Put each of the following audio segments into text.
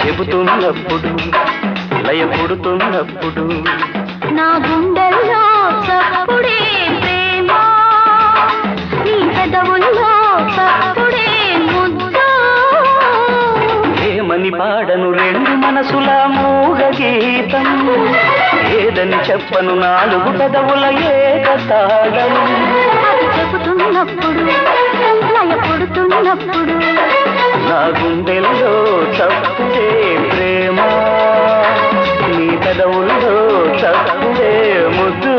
చెబుతున్నప్పుడు లయ పుడుతున్నప్పుడు నా గుండెల్లో చప్పుడే ప్రేమ, నీ పెదవుల్లో చప్పుడే ముద్దు. ఏమని పాడను రెండు మనసుల మూగ గీతం, ఏదని చెప్పను నాలుగు పెదవుల ఏకతాళం. అది చెబుతున్నప్పుడు లయ పుడుతున్నప్పుడు నా గుండెల్లో చప్పుడే ప్రేమ, నీ పెదవుల్లో చప్పుడే ముద్దు.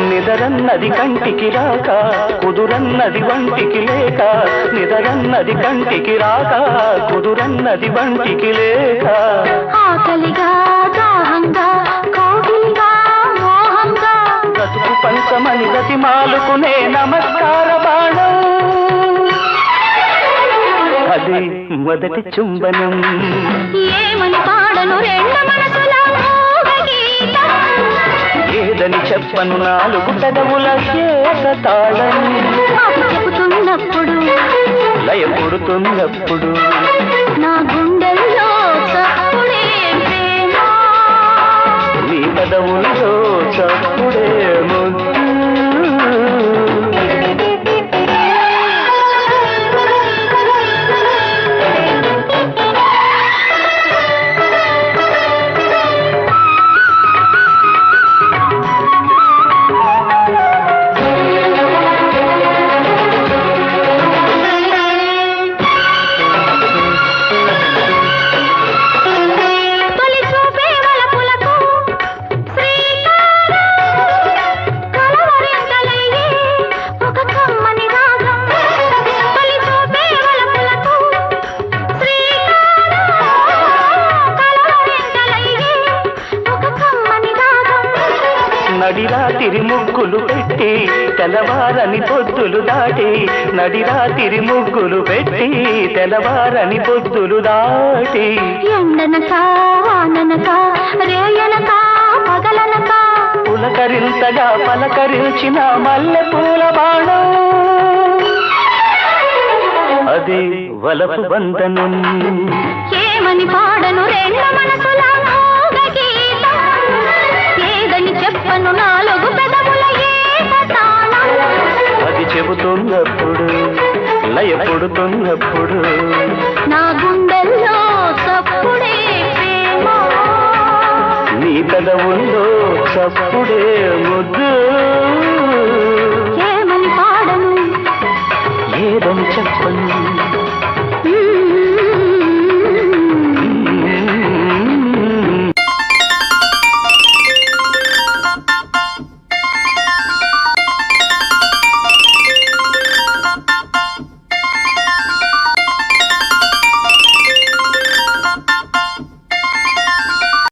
నిదరన్నది కంటికి రాక కుదురన్నది వంటికి లేక, నిదరన్నది కంటికి రాక కుదురన్నది వంటికి లేక. ఆకలిగా దాహంగా కోగిలిగా మోహంగా బ్రతుకు పంచమని గతి మాలుకునే నమస్కార బాణం, అది మొదటి చుంబనం. ఏమని పాడను రెండు మనసుల మూగ గీతం, ఏదని చెప్పను నాలుగు పెదవుల ఏకతాళం. చెబుతున్నప్పుడు లయ పుడుతున్నప్పుడు నా గుండెల్లో చప్పుడే ప్రేమ, నీ పెదవుల్లో చప్పుడే ముద్దు. నడిరాతిరి ముగ్గులు పెట్టి తెల్లవారని పొద్దులు దాటి, నడిరాతిరి ముగ్గులు పెట్టి తెల్లవారని పొద్దులు దాటి. ఎండనక వాననక రేయనక పగలనక పులకరింతగా పలకరించిన మల్లె పూల బాణం, అది వలపు బంధనం. ఏమని పాడను రెండు మనసుల మూగ గీతం, ఏదని చెప్పను నాలుగు పెదవుల ఏకతాళం. అది చెబుతున్నప్పుడు లయ పుడుతున్నప్పుడు నా గుండెల్లో చప్పుడే ప్రేమ, నీ పెదవుల్లో చప్పుడే ముద్దు. ఏమని పాడను ఏదని చెప్పను